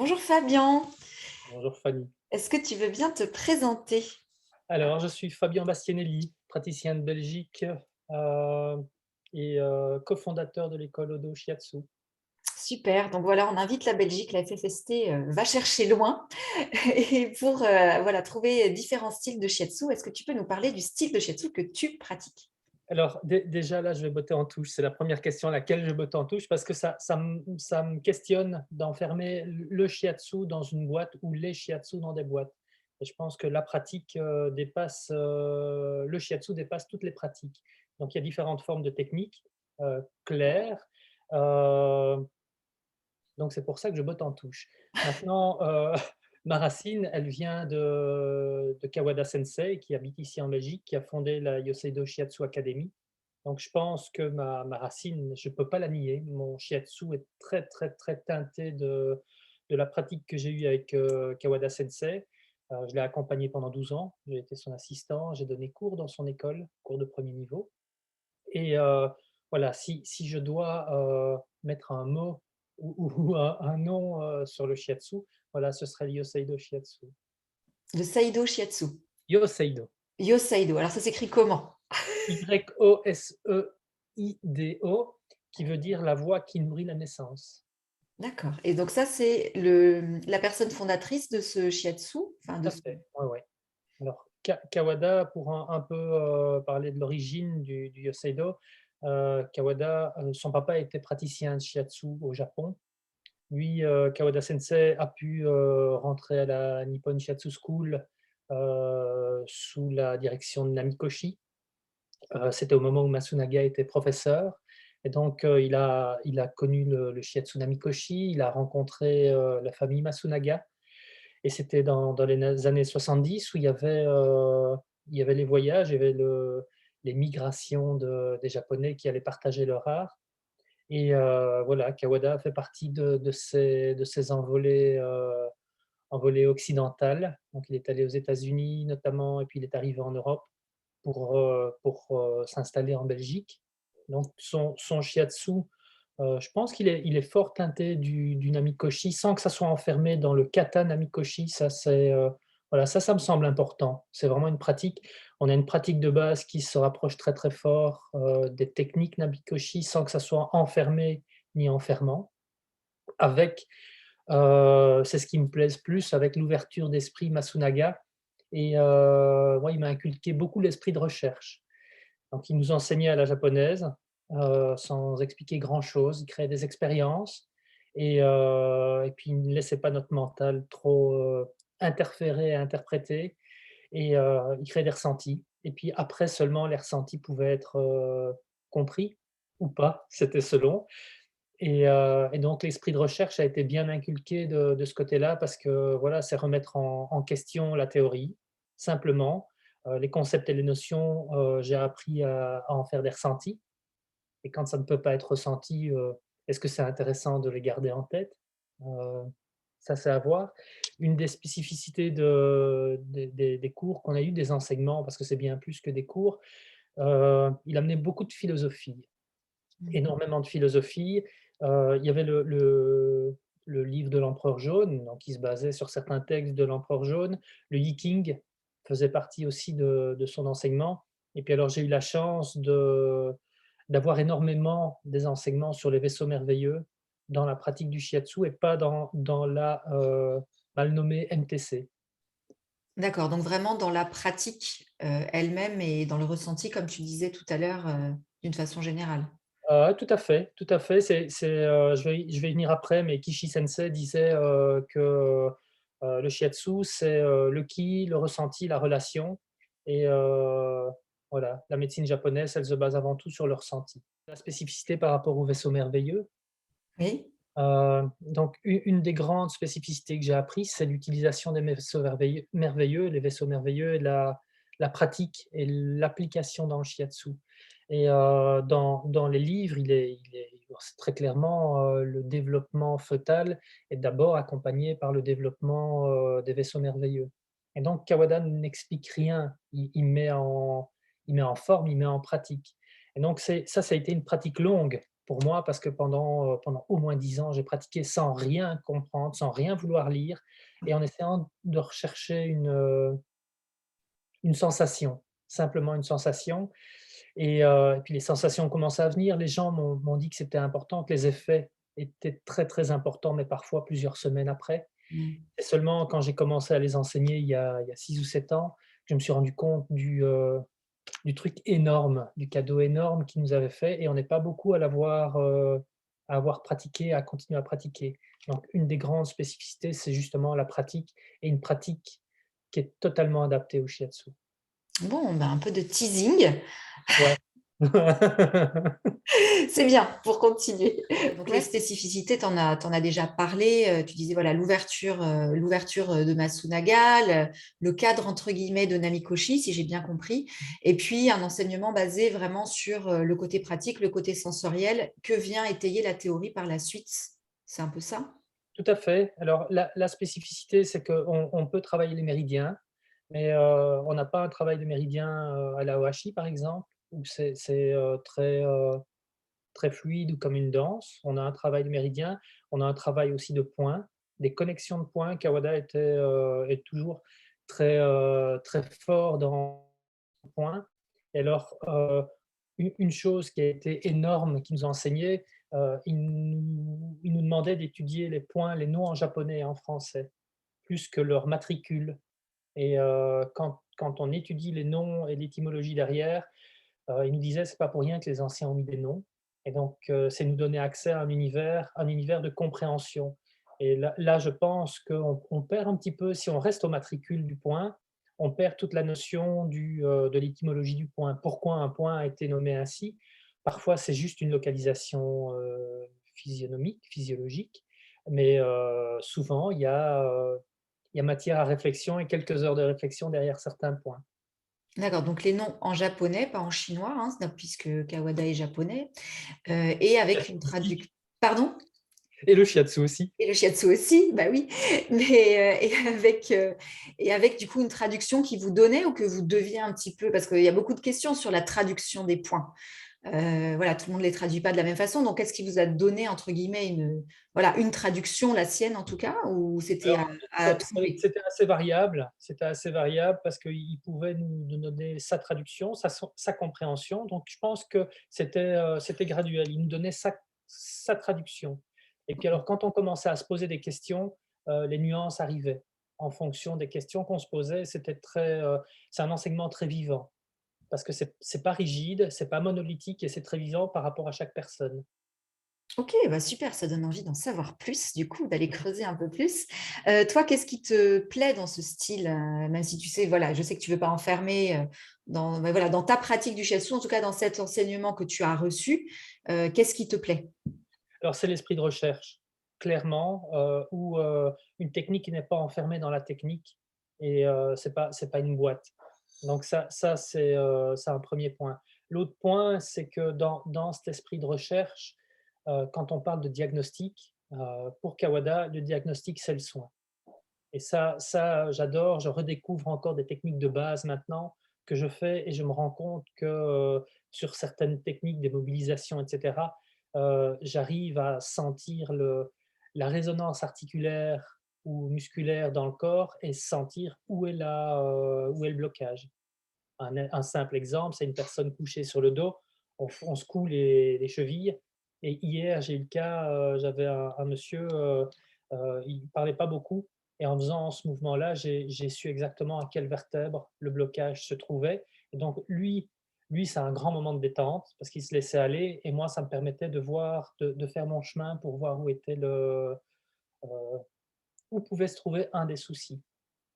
Bonjour Fabien, Bonjour Fanny. est-ce que tu veux bien te présenter? Alors, je suis Fabien Bastianelli, praticien de Belgique, heu cofondateur de l'école Odo Shiatsu. Super, donc voilà, on invite la Belgique, la FFST va chercher loin et pour voilà, trouver différents styles de shiatsu. Est-ce que tu peux nous parler du style de shiatsu que tu pratiques? Alors déjà là, je vais botter en touche. C'est la première question à laquelle je botte en touche parce que ça me questionne d'enfermer le shiatsu dans une boîte ou les shiatsu dans des boîtes et je pense que la pratique, le shiatsu dépasse toutes les pratiques. Donc il y a différentes formes de techniques, claires, heu donc c'est pour ça que je botte en touche. Maintenant, ma racine, elle vient de Kawada Sensei, qui habite ici en Belgique, qui a fondé la Yoseido Shiatsu Academy. Donc je pense que ma racine, je ne peux pas la nier. Mon shiatsu est très, très, très teinté de la pratique que j'ai eue avec, Kawada Sensei. Je l'ai accompagné pendant 12 ans, j'ai été son assistant, j'ai donné cours dans son école, cours de premier niveau et voilà, si je dois, mettre un mot ou un nom, sur le shiatsu, voilà, ce serait le Yoseido Shiatsu. Le Saido Shiatsu. Yoseido, Yosaido, alors ça s'écrit comment? Yoseido, qui veut dire la voix qui nourrit la naissance. D'accord, et donc ça, c'est la personne fondatrice de ce shiatsu, enfin Tout de à ce... fait, ouais, ouais. Alors Kawada, pour un peu, parler de l'origine du Yoseido, Kawada, son papa était praticien de shiatsu au Japon. Lui, Kawada Sensei a pu, rentrer à la Nippon Shiatsu School, sous la direction de Namikoshi. C'était au moment où Masunaga était professeur et donc il a connu le shiatsu Namikoshi, il a rencontré, la famille Masunaga et c'était dans les années 70 où il y avait les voyages, il y avait les migrations des Japonais qui allaient partager leur art et voilà, Kawada fait partie de ces envolées occidentales. Donc il est allé aux États-Unis notamment et puis il est arrivé en Europe pour s'installer en Belgique. Donc son shiatsu, je pense qu'il est fort teinté du Namikoshi sans que ça soit enfermé dans le kata Namikoshi. Ça c'est, voilà, ça me semble important. C'est vraiment une pratique. On a une pratique de base qui se rapproche très, très fort, des techniques Namikoshi sans que ça soit enfermé ni enfermant. Avec, c'est ce qui me plaise plus avec l'ouverture d'esprit Masunaga et moi, il m'a inculqué beaucoup l'esprit de recherche. Donc il nous enseignait à la japonaise, sans expliquer grand-chose. Il créait des expériences et puis il ne laissait pas notre mental trop, interférer et interpréter et il créait des ressentis et puis après seulement les ressentis pouvaient être, compris ou pas, c'était selon et donc l'esprit de recherche a été bien inculqué de ce côté-là parce que voilà, c'est remettre en question la théorie, simplement. Les concepts et les notions, j'ai appris à en faire des ressentis et quand ça ne peut pas être ressenti, est-ce que c'est intéressant de les garder en tête? Heu, Ça, c'est à voir. Une des spécificités des cours qu'on a eu, des enseignements, parce que c'est bien plus que des cours, il amenait beaucoup de philosophie. Mmh. Énormément de philosophie. Il y avait le livre de l'Empereur Jaune, donc qui se basait sur certains textes de l'Empereur Jaune. Le Yiking faisait partie aussi de son enseignement et puis alors j'ai eu la chance d'avoir énormément des enseignements sur les vaisseaux merveilleux dans la pratique du shiatsu et pas dans la, mal nommée MTC. D'accord, donc vraiment dans la pratique elle-même et dans le ressenti, comme tu disais tout à l'heure, d'une façon générale. Tout à fait, tout à fait. Je vais y venir après, mais Kishi Sensei disait, que, le shiatsu, c'est, le ki, le ressenti, la relation et voilà, la médecine japonaise, elle se base avant tout sur le ressenti. La spécificité par rapport aux vaisseaux merveilleux, Oui? donc une des grandes spécificités que j'ai apprises, c'est l'utilisation des vaisseaux merveilleux, les vaisseaux merveilleux et la pratique et l'application dans le shiatsu et dans les livres, c'est très clairement, le développement fœtal est d'abord accompagné par le développement, des vaisseaux merveilleux et donc Kawada n'explique rien, il met en forme, il met en pratique et donc ça a été une pratique longue pour moi parce que pendant au moins 10 ans, j'ai pratiqué sans rien comprendre, sans rien vouloir lire et en essayant de rechercher une sensation, simplement une sensation et puis les sensations ont commencé à venir. Les gens m'ont dit que c'était important, que les effets étaient très, très importants, mais parfois plusieurs semaines après. Mmh. C'est seulement quand j'ai commencé à les enseigner il y a 6 ou 7 ans, que je me suis rendu compte du truc énorme, du cadeau énorme qu'il nous avait fait et on n'est pas beaucoup à avoir pratiqué, à continuer à pratiquer. Donc une des grandes spécificités, c'est justement la pratique et une pratique qui est totalement adaptée au shiatsu. Bon, un peu de teasing. Ouais. C'est bien pour continuer. Donc les spécificités, tu en as déjà parlé. Tu disais voilà l'ouverture de Masunaga, le cadre entre guillemets de Namikoshi, si j'ai bien compris, et puis un enseignement basé vraiment sur le côté pratique, le côté sensoriel, que vient étayer la théorie par la suite. C'est un peu ça? Tout à fait. Alors la spécificité, c'est qu'on peut travailler les méridiens, mais on n'a pas un travail de méridien, à la Ohashi, par exemple, où très fluide ou comme une danse. On a un travail de méridien, on a un travail aussi de points, des connexions de points. Kawada est toujours très fort dans les points. Et alors, une chose qui a été énorme, qu'il nous a enseigné, il nous demandait d'étudier les points, les noms en japonais et en français, plus que leur matricule. Et quand on étudie les noms et l'étymologie derrière, il nous disait: «C'est pas pour rien que les anciens ont mis des noms» et donc c'est nous donner accès à un univers de compréhension et là je pense qu'on perd un petit peu si on reste au matricule du point, on perd toute la notion de l'étymologie du point. Pourquoi un point a été nommé ainsi? Parfois, c'est juste une localisation, physionomique, physiologique, mais souvent il y a matière à réflexion et quelques heures de réflexion derrière certains points. D'accord, donc les noms en japonais, pas en chinois, hein, puisque Kawada est japonais, et avec une traduction. Pardon? Et le shiatsu aussi. Et le shiatsu aussi, bah oui, mais et avec du coup une traduction qui vous donnait ou que vous deviez un petit peu parce qu'il y a beaucoup de questions sur la traduction des points. Voilà, tout le monde ne les traduit pas de la même façon, donc est-ce qu'il vous a donné entre guillemets une traduction, la sienne en tout cas, ou c'était à Alors, à trouver? c'était assez variable parce qu'il pouvait nous donner sa traduction, sa compréhension. Donc je pense que c'était graduel. Il nous donnait sa traduction et puis alors quand on commençait à se poser des questions, les nuances arrivaient. En fonction des questions qu'on se posait, c'est un enseignement très vivant parce que c'est pas rigide, c'est pas monolithique et c'est très vivant par rapport à chaque personne. OK, bah super, ça donne envie d'en savoir plus, du coup, d'aller creuser un peu plus. Toi, qu'est-ce qui te plaît dans ce style? Même si tu sais, voilà, je sais que tu ne veux pas enfermer, bah, voilà, dans ta pratique du shiatsu, en tout cas dans cet enseignement que tu as reçu, qu'est-ce qui te plaît? Alors c'est l'esprit de recherche, clairement, ou une technique qui n'est pas enfermée dans la technique et c'est pas une boîte. Donc ça c'est un premier point. L'autre point, c'est que dans cet esprit de recherche, quand on parle de diagnostic, pour Kawada, le diagnostic, c'est le soin et ça j'adore. Je redécouvre encore des techniques de base maintenant que je fais et je me rends compte que, sur certaines techniques, des mobilisations et cetera, j'arrive à sentir la résonance articulaire ou musculaire dans le corps et sentir où est le blocage. Un simple exemple, c'est une personne couchée sur le dos, on secoue les chevilles et hier, j'ai eu le cas, j'avais un monsieur, il ne parlait pas beaucoup et en faisant ce mouvement-là, j'ai su exactement à quelle vertèbre le blocage se trouvait et donc lui, c'est un grand moment de détente parce qu'il se laissait aller et moi, ça me permettait de voir, de faire mon chemin pour voir heu, où pouvait se trouver un des soucis.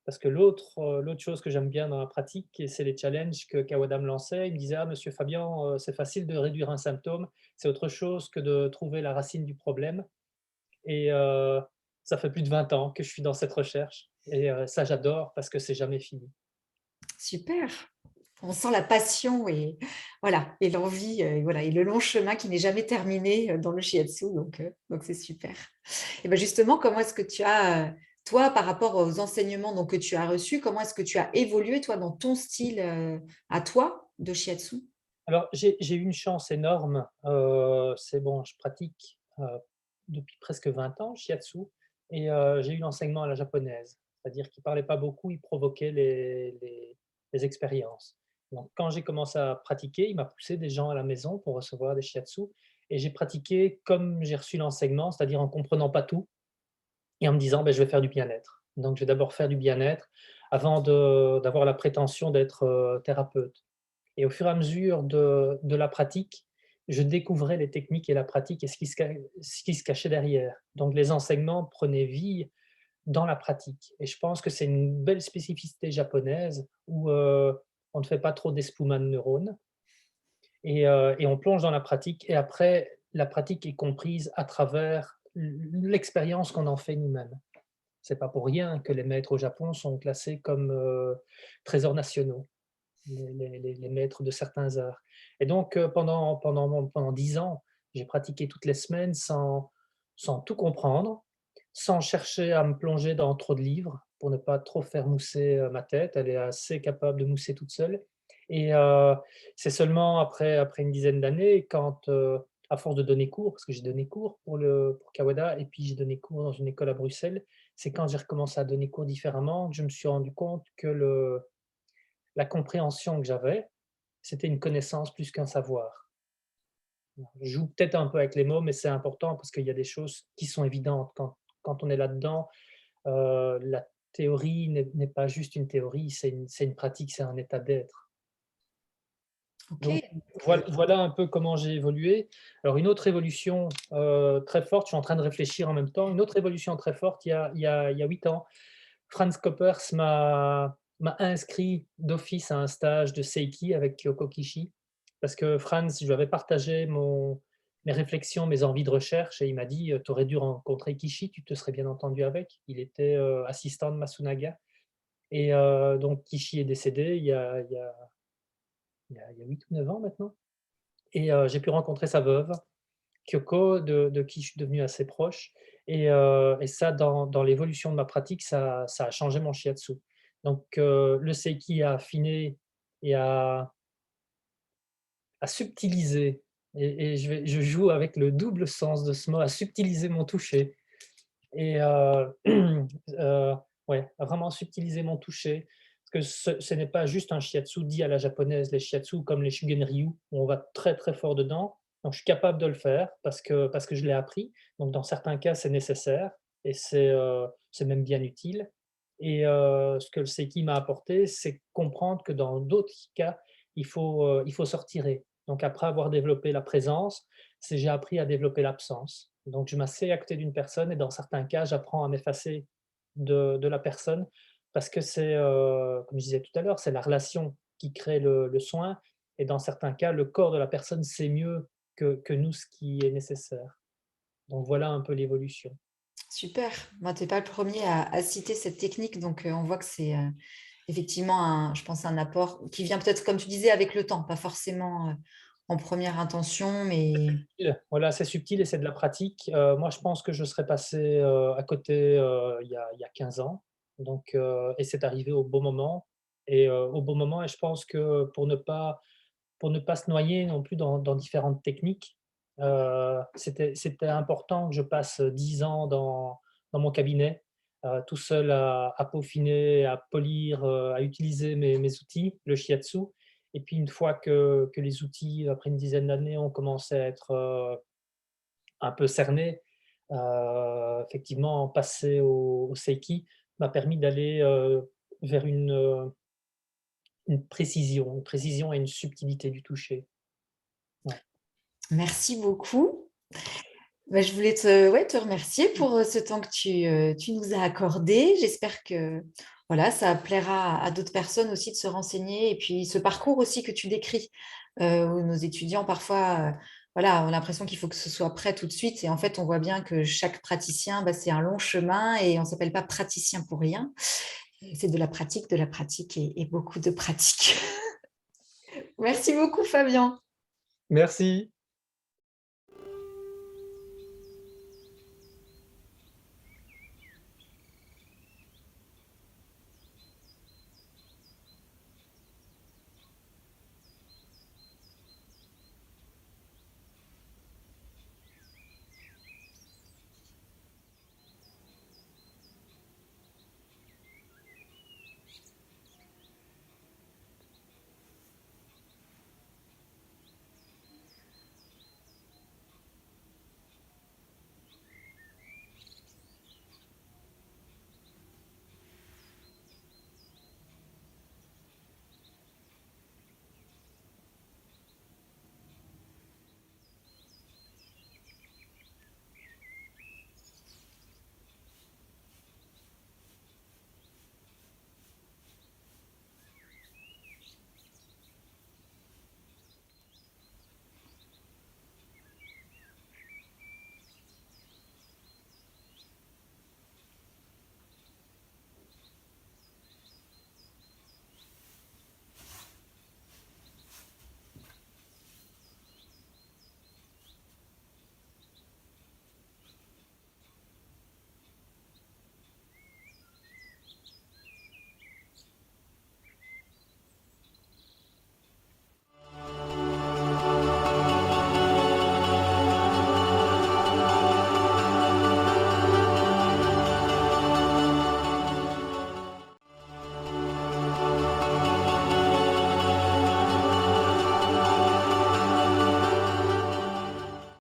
Parce que l'autre chose que j'aime bien dans la pratique et c'est les challenges que Kawada me lançait. Il me disait: «Ah monsieur Fabian, c'est facile de réduire un symptôme, c'est autre chose que de trouver la racine du problème» et ça fait plus de 20 ans que je suis dans cette recherche et ça j'adore parce que c'est jamais fini. Super! On sent la passion et voilà et l'envie, voilà et le long chemin qui n'est jamais terminé, dans le shiatsu donc c'est super. Et ben justement, comment est-ce que tu as, toi, par rapport aux enseignements donc que tu as reçus, comment est-ce que tu as évolué toi dans ton style, à toi de shiatsu? Alors j'ai eu une chance énorme, c'est bon, je pratique, depuis presque 20 ans le shiatsu et j'ai eu l'enseignement à la japonaise. C'est-à-dire qu'il parlait pas beaucoup, il provoquait les expériences. Donc quand j'ai commencé à pratiquer, il m'a poussé des gens à la maison pour recevoir des shiatsu et j'ai pratiqué comme j'ai reçu l'enseignement, c'est-à-dire en comprenant pas tout et en me disant: «Beh, je vais faire du bien-être». Donc je vais d'abord faire du bien-être avant d'avoir la prétention d'être, thérapeute. Et au fur et à mesure de la pratique, je découvrais les techniques et la pratique et ce qui se cachait derrière. Donc les enseignements prenaient vie dans la pratique et je pense que c'est une belle spécificité japonaise où, on ne fait pas trop d'espuma de neurones et on plonge dans la pratique et après la pratique est comprise à travers l'expérience qu'on en fait nous-mêmes. C'est pas pour rien que les maîtres au Japon sont classés comme, trésors nationaux. Les maîtres de certains arts. Et donc, pendant 10 ans, j'ai pratiqué toutes les semaines sans tout comprendre, sans chercher à me plonger dans trop de livres pour ne pas trop faire mousser, ma tête. Elle est assez capable de mousser toute seule et c'est seulement après une dizaine d'années quand, à force de donner cours, parce que j'ai donné cours pour Kawada et puis j'ai donné cours dans une école à Bruxelles, c'est quand j'ai recommencé à donner cours différemment que je me suis rendu compte que le la compréhension que j'avais, c'était une connaissance plus qu'un savoir. Je joue peut-être un peu avec les mots, mais c'est important parce qu'il y a des choses qui sont évidentes. Quand on est là-dedans, la théorie n'est pas juste une théorie, c'est une pratique, c'est un état d'être. Ok, Donc donc, voilà un peu comment j'ai évolué. Alors une autre évolution, très forte, je suis en train de réfléchir en même temps, une autre évolution très forte, il y a 8 ans, Franz Koppers m'a inscrit d'office à un stage de Seiki avec Kyoko Kishi, parce que Franz, je lui avais partagé mes réflexions, mes envies de recherche et il m'a dit: «Tu aurais dû rencontrer Kishi, tu te serais bien entendu avec». Il était, assistant de Masunaga et donc Kishi est décédé il y a 8 ou 9 ans maintenant et j'ai pu rencontrer sa veuve, Kyoko, de qui je suis devenu assez proche et ça dans l'évolution de ma pratique, ça a changé mon shiatsu. Donc le seiki a affiné et a subtilisé et je joue avec le double sens de ce mot, a subtilisé mon toucher et ouais, a vraiment subtilisé mon toucher. Parce que ce n'est pas juste un shiatsu dit à la japonaise, les shiatsu comme les Shugen-ryu, où on va très, très fort dedans. Donc je suis capable de le faire parce que je l'ai appris. Donc dans certains cas, c'est nécessaire et c'est même bien utile et ce que le seiki m'a apporté, c'est comprendre que dans d'autres cas, il faut se retirer. Donc après avoir développé la présence, j'ai appris à développer l'absence. Donc je m'assieds à côté d'une personne et dans certains cas, j'apprends à m'effacer de la personne parce que c'est, comme je disais tout à l'heure, c'est la relation qui crée le soin et dans certains cas, le corps de la personne sait mieux que nous ce qui est nécessaire. Donc voilà un peu l'évolution. super. Moi, tu n'es pas le premier à citer cette technique, donc on voit que c'est effectivement, je pense, un apport qui vient peut-être, comme tu disais, avec le temps, pas forcément en première intention, mais Voilà, c'est subtil et c'est de la pratique. Moi, je pense que je serais passé, à côté, il y a 15 ans, donc et c'est arrivé au bon moment au bon moment et je pense que pour ne pas se noyer non plus dans différentes techniques, c'était important que je passe 10 ans dans mon cabinet, tout seul à peaufiner, à polir, à utiliser mes outils, le shiatsu et puis une fois que les outils, après une dizaine d'années, ont commencé à être, un peu cernés, effectivement passer au seiki m'a permis d'aller, vers une précision et une subtilité du toucher. Ouais. merci beaucoup. Bah, je voulais te remercier pour ce temps que tu nous as accordé. J'espère que voilà, ça plaira à d'autres personnes aussi de se renseigner. Et puis ce parcours aussi que tu décris, où nos étudiants parfois voilà, ont l'impression qu'il faut que ce soit prêt tout de suite. Et en fait, on voit bien que chaque praticien, bah, c'est un long chemin et on ne s'appelle pas praticien pour rien. C'est de la pratique et beaucoup de pratique. Merci beaucoup, Fabien. Merci.